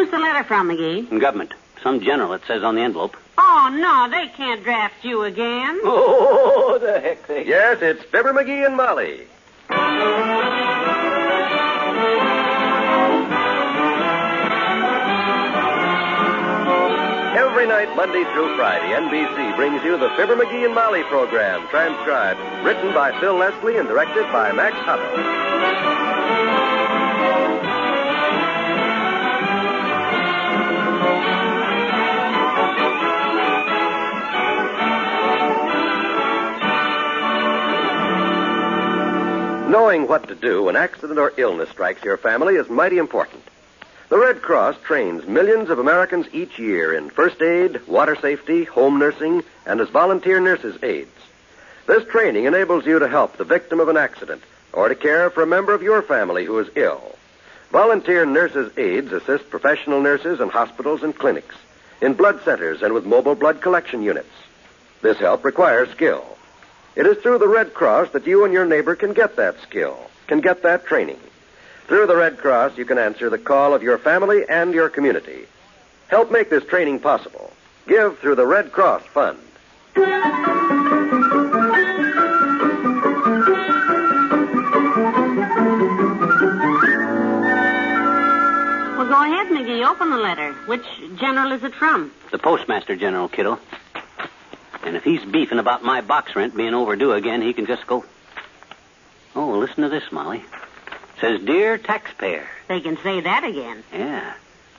Who's the letter from, McGee? Government. Some general, it says on the envelope. Oh, no, they can't draft you again. Oh, the heck they... Yes, it's Fibber, McGee, and Molly. Every night, Monday through Friday, NBC brings you the Fibber, McGee, and Molly program, transcribed, written by Phil Leslie and directed by Max Hutto. Knowing what to do when accident or illness strikes your family is mighty important. The Red Cross trains millions of Americans each year in first aid, water safety, home nursing, and as volunteer nurses' aides. This training enables you to help the victim of an accident or to care for a member of your family who is ill. Volunteer nurses' aides assist professional nurses in hospitals and clinics, in blood centers, and with mobile blood collection units. This help requires skill. It is through the Red Cross that you and your neighbor can get that skill, can get that training. Through the Red Cross, you can answer the call of your family and your community. Help make this training possible. Give through the Red Cross Fund. Well, go ahead, McGee. Open the letter. Which general is it from? The Postmaster General, kiddo. And if he's beefing about my box rent being overdue again, he can just go... Oh, well, listen to this, Molly. Says, Dear Taxpayer. They can say that again. Yeah.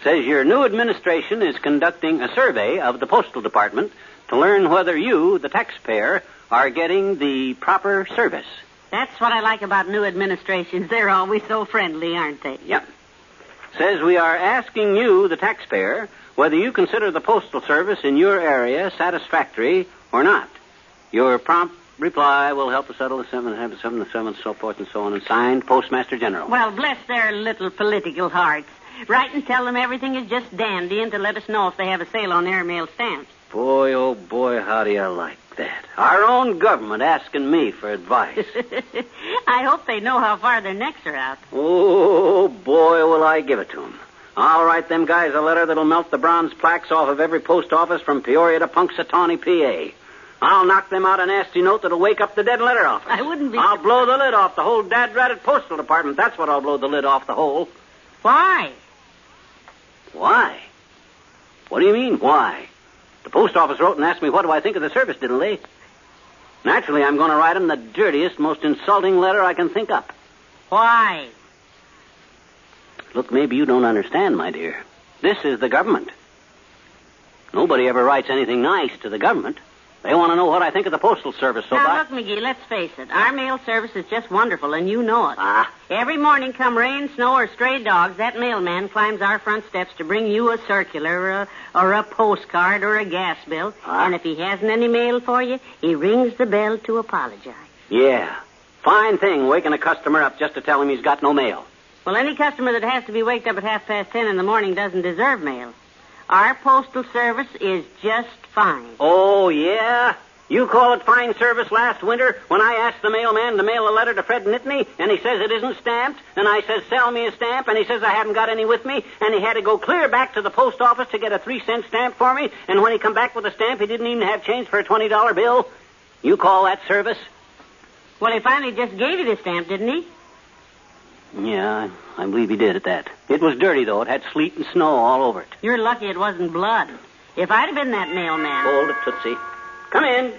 Says your new administration is conducting a survey of the Postal Department to learn whether you, the taxpayer, are getting the proper service. That's what I like about new administrations. They're always so friendly, aren't they? Yep. Says we are asking you, the taxpayer, whether you consider the postal service in your area satisfactory or not. Your prompt reply will help us settle the 7, so forth and so on, and signed Postmaster General. Well, bless their little political hearts. Write and tell them everything is just dandy and to let us know if they have a sale on airmail stamps. Boy, oh boy, how do you like that? Our own government asking me for advice. I hope they know how far their necks are out. Oh, boy, will I give it to them. I'll write them guys a letter that'll melt the bronze plaques off of every post office from Peoria to Punxsutawney, PA. I'll knock them out a nasty note that'll wake up the dead letter office. I wouldn't be... I'll blow the lid off the whole dad-ratted postal department. That's what I'll blow the lid off the whole. Why? Why? What do you mean, why? The post office wrote and asked me what do I think of the service, didn't they? Naturally, I'm going to write them the dirtiest, most insulting letter I can think up. Why? Look, maybe you don't understand, my dear. This is the government. Nobody ever writes anything nice to the government. They want to know what I think of the Postal Service, so Now, look, McGee, let's face it. Our mail service is just wonderful, and you know it. Every morning, come rain, snow, or stray dogs, that mailman climbs our front steps to bring you a circular or a postcard or a gas bill. And if he hasn't any mail for you, he rings the bell to apologize. Yeah. Fine thing, waking a customer up just to tell him he's got no mail. Well, any customer that has to be waked up at 10:30 in the morning doesn't deserve mail. Our postal service is just fine. Oh, yeah? You call it fine service last winter when I asked the mailman to mail a letter to Fred Nittany, and he says it isn't stamped, and I says, sell me a stamp, and he says I haven't got any with me, and he had to go clear back to the post office to get a 3-cent stamp for me, and when he come back with a stamp, he didn't even have change for a $20 bill. You call that service? Well, he finally just gave you the stamp, didn't he? Yeah, I believe he did at that. It was dirty, though. It had sleet and snow all over it. You're lucky it wasn't blood. If I'd have been that mailman... Hold it, Tootsie. Come in.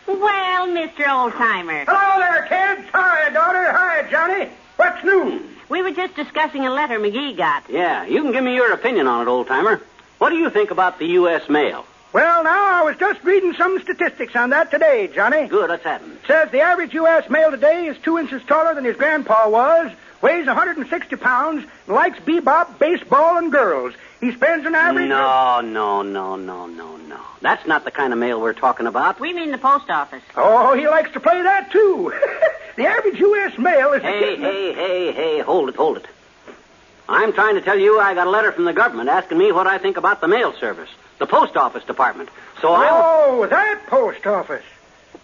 Well, Mr. Oldtimer. Hello there, kids. Hi, daughter. Hi, Johnny. What's new? We were just discussing a letter McGee got. Yeah, you can give me your opinion on it, Old-Timer. What do you think about the U.S. mail? Well, now, I was just reading some statistics on that today, Johnny. Good, let's have them. Says the average U.S. male today is 2 inches taller than his grandpa was, weighs 160 pounds, and likes bebop, baseball, and girls. He spends an average... No. That's not the kind of mail we're talking about. We mean the post office. Oh, he likes to play that, too. The average U.S. male is... Hey, hold it. I'm trying to tell you I got a letter from the government asking me what I think about the mail service, the post office department. Oh, that post office.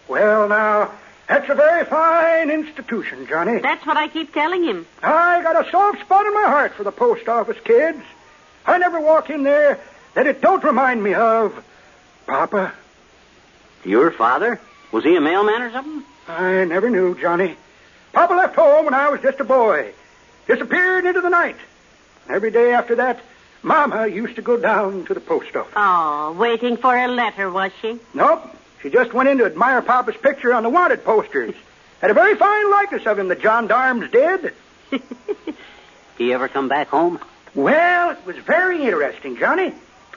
Well, now, that's a very fine institution, Johnny. That's what I keep telling him. I got a soft spot in my heart for the post office, kids. I never walk in there that it don't remind me of Papa. Your father? Was he a mailman or something? I never knew, Johnny. Papa left home when I was just a boy. Disappeared into the night. Every day after that, Mama used to go down to the post office. Oh, waiting for a letter, was she? Nope. She just went in to admire Papa's picture on the wanted posters. Had a very fine likeness of him, the gendarmes did. He ever come back home? Well, it was very interesting, Johnny.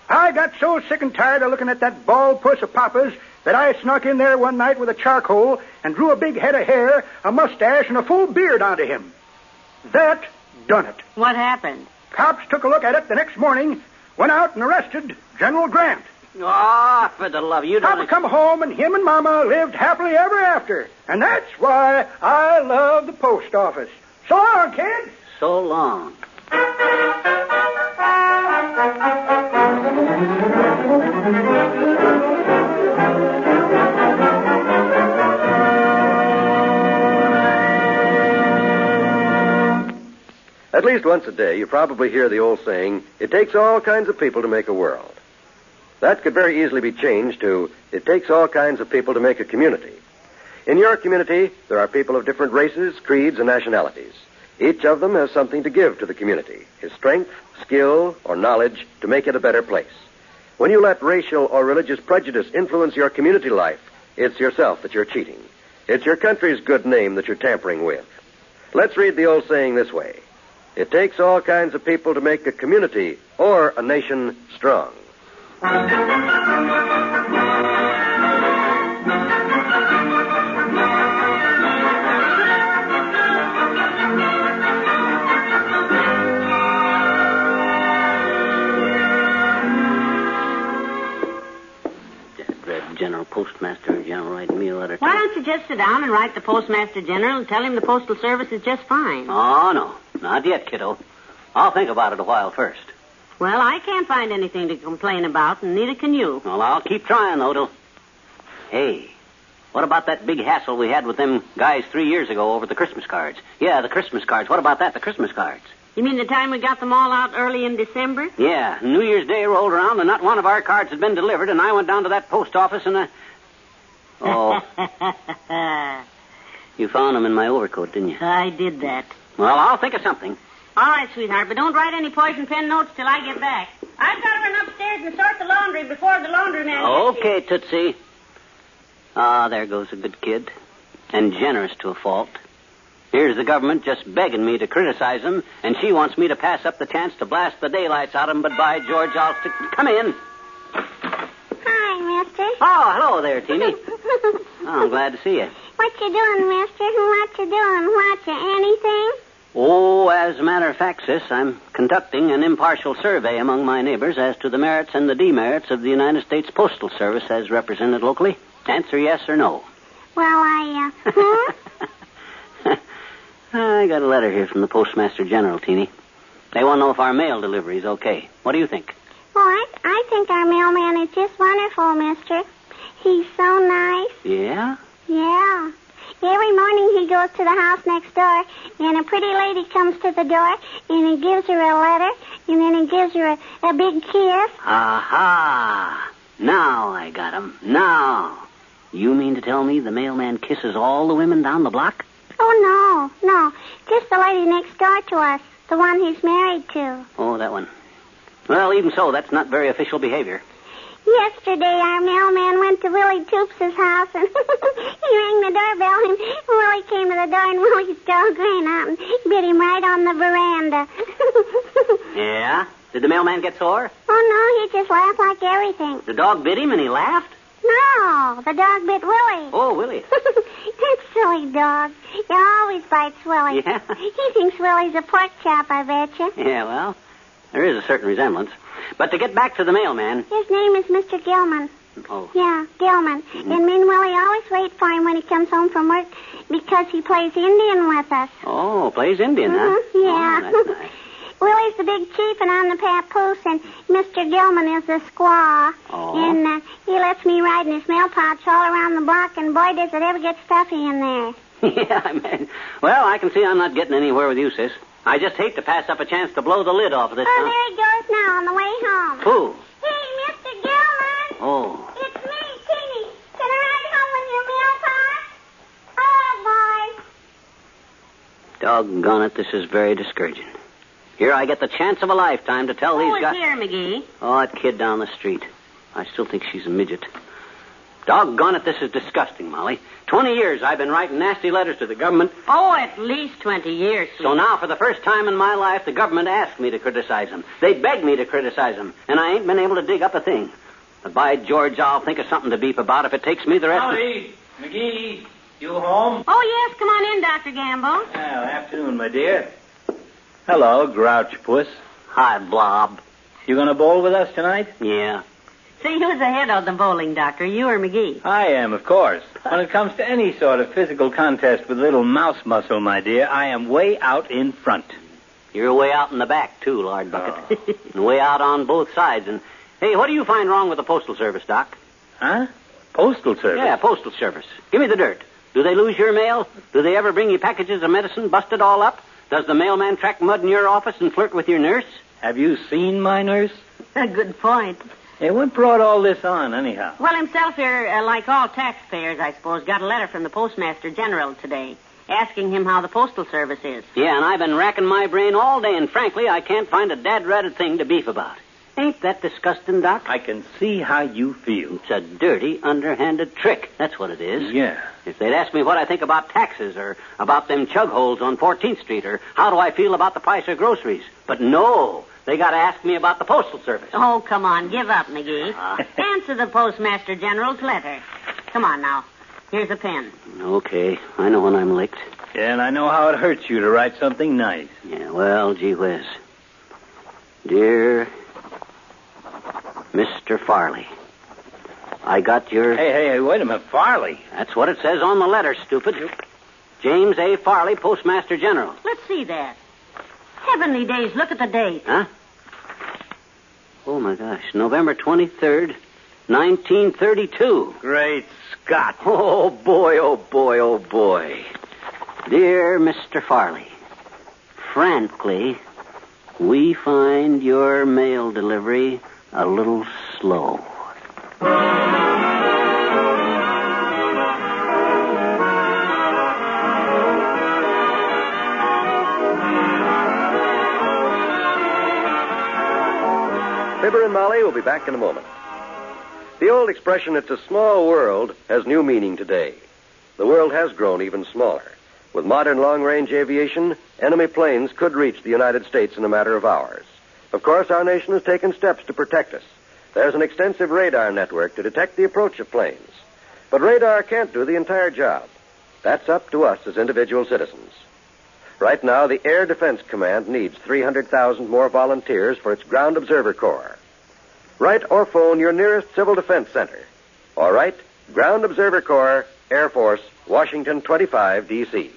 I got so sick and tired of looking at that bald puss of Papa's that I snuck in there one night with a charcoal and drew a big head of hair, a mustache, and a full beard onto him. That done it. What happened? Cops took a look at it the next morning, went out and arrested General Grant. Oh, for the love of you, Papa come home, and him and Mama lived happily ever after. And that's why I love the post office. So long, kid. So long. At least once a day, you probably hear the old saying, it takes all kinds of people to make a world. That could very easily be changed to, it takes all kinds of people to make a community. In your community, there are people of different races, creeds, and nationalities. Each of them has something to give to the community, his strength, skill, or knowledge to make it a better place. When you let racial or religious prejudice influence your community life, it's yourself that you're cheating. It's your country's good name that you're tampering with. Let's read the old saying this way. It takes all kinds of people to make a community or a nation strong. General Postmaster, General, write me a letter. Why don't you just sit down and write the Postmaster General and tell him the Postal Service is just fine? Oh, no. Not yet, kiddo. I'll think about it a while first. Well, I can't find anything to complain about, and neither can you. Well, I'll keep trying, though, till... Hey, what about that big hassle we had with them guys 3 years ago over the Christmas cards? Yeah, the Christmas cards. What about that, the Christmas cards? You mean the time we got them all out early in December? Yeah, New Year's Day rolled around and not one of our cards had been delivered, and I went down to that post office and... Oh. You found them in my overcoat, didn't you? I did that. Well, I'll think of something. All right, sweetheart, but don't write any poison pen notes till I get back. I've got to run upstairs and sort the laundry before the laundryman gets here. Okay, Tootsie. Ah, there goes a good kid. And generous to a fault. Here's the government just begging me to criticize them, and she wants me to pass up the chance to blast the daylights out of them, but by George, I'll stick... Come in. Hi, mister. Oh, hello there, Teeny. Oh, I'm glad to see you. What you doing, mister? What you doing? What, you anything? Oh, as a matter of fact, sis, I'm conducting an impartial survey among my neighbors as to the merits and the demerits of the United States Postal Service as represented locally. Answer yes or no. Well, I got a letter here from the Postmaster General, Teeny. They want to know if our mail delivery is okay. What do you think? Well, I think our mailman is just wonderful, mister. He's so nice. Yeah? Yeah. Every morning he goes to the house next door, and a pretty lady comes to the door, and he gives her a letter, and then he gives her a big kiss. Aha! Now I got him. Now. You mean to tell me the mailman kisses all the women down the block? Oh, no. Just the lady next door to us, the one he's married to. Oh, that one. Well, even so, that's not very official behavior. Yesterday, our mailman went to Willie Toops' house, and he rang the doorbell, and Willie came to the door, and Willie's dog ran out and bit him right on the veranda. Yeah? Did the mailman get sore? Oh, no, he just laughed like everything. The dog bit him and he laughed? No, the dog bit Willie. Oh, Willie. That silly dog. He always bites Willie. Yeah? He thinks Willie's a pork chop, I bet you. Yeah, well, there is a certain resemblance. But to get back to the mailman... His name is Mr. Gilman. Oh. Yeah, Gilman. Mm-hmm. And me and Willie always wait for him when he comes home from work because he plays Indian with us. Oh, plays Indian, huh? Yeah. Oh, that's nice. Willie's the big chief and I'm the papoose, and Mr. Gilman is the squaw. Oh. And he lets me ride in his mail pouch all around the block, and boy, does it ever get stuffy in there. Yeah, man. Well, I can see I'm not getting anywhere with you, sis. I just hate to pass up a chance to blow the lid off of this. Oh, there he goes now, mail on the way home. Who? Hey, Mr. Gilman. Oh. It's me, Teeny. Can I ride home with your mail car? Oh, boy. Doggone it, this is very discouraging. Here I get the chance of a lifetime to tell these guys... Who is here, McGee? Oh, that kid down the street. I still think she's a midget. Doggone it, this is disgusting, Molly. 20 years I've been writing nasty letters to the government. Oh, at least 20 years, sweet. So now, for the first time in my life, the government asked me to criticize them. They begged me to criticize them, and I ain't been able to dig up a thing. But by George, I'll think of something to beep about if it takes me the rest of... Howdy, McGee. You home? Oh, yes, come on in, Dr. Gamble. Well, afternoon, my dear. Hello, Grouch Puss. Hi, Blob. You gonna bowl with us tonight? Yeah. See, who's ahead of the bowling, Doctor, you or McGee? I am, of course. When it comes to any sort of physical contest with little mouse muscle, my dear, I am way out in front. You're way out in the back, too, Lord Bucket. And way out on both sides. And, hey, what do you find wrong with the Postal Service, Doc? Huh? Postal Service? Yeah, Postal Service. Give me the dirt. Do they lose your mail? Do they ever bring you packages of medicine busted all up? Does the mailman track mud in your office and flirt with your nurse? Have you seen my nurse? A good point. Hey, what brought all this on, anyhow? Well, himself here, like all taxpayers, I suppose, got a letter from the Postmaster General today asking him how the Postal Service is. Yeah, and I've been racking my brain all day, and frankly, I can't find a dad-ratted thing to beef about. Ain't that disgusting, Doc? I can see how you feel. It's a dirty, underhanded trick. That's what it is. Yeah. If they'd ask me what I think about taxes or about them chug holes on 14th Street or how do I feel about the price of groceries. But no, they got to ask me about the Postal Service. Oh, come on, give up, McGee. Answer the Postmaster General's letter. Come on now. Here's a pen. Okay, I know when I'm licked. Yeah, and I know how it hurts you to write something nice. Yeah, well, gee whiz. Dear Mr. Farley, I got your... Hey, wait a minute. Farley? That's what it says on the letter, stupid. James A. Farley, Postmaster General. Let's see that. Heavenly days, look at the date. Huh? Oh, my gosh. November 23rd, 1932. Great Scott. Oh, boy, oh, boy, oh, boy. Dear Mr. Farley, frankly, we find your mail delivery a little slow. Fibber and Molly will be back in a moment. The old expression, it's a small world, has new meaning today. The world has grown even smaller. With modern long-range aviation, enemy planes could reach the United States in a matter of hours. Of course, our nation has taken steps to protect us. There's an extensive radar network to detect the approach of planes. But radar can't do the entire job. That's up to us as individual citizens. Right now, the Air Defense Command needs 300,000 more volunteers for its Ground Observer Corps. Write or phone your nearest Civil Defense Center. Or write Ground Observer Corps, Air Force, Washington 25, D.C.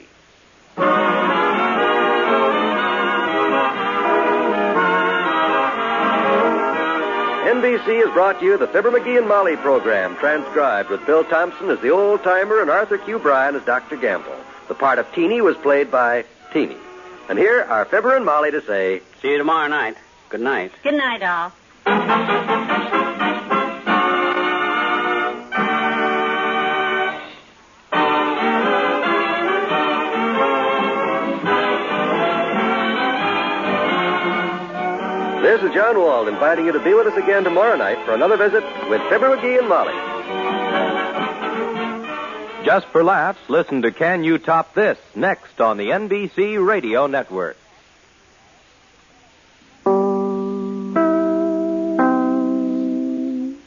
NBC has brought you the Fibber, McGee, and Molly program, transcribed with Bill Thompson as the old-timer and Arthur Q. Bryan as Dr. Gamble. The part of Teeny was played by Teeny. And here are Fibber and Molly to say... See you tomorrow night. Good night. Good night, all. This is John Wald inviting you to be with us again tomorrow night for another visit with Fibber, McGee, and Molly. Just for laughs, listen to Can You Top This next on the NBC Radio Network.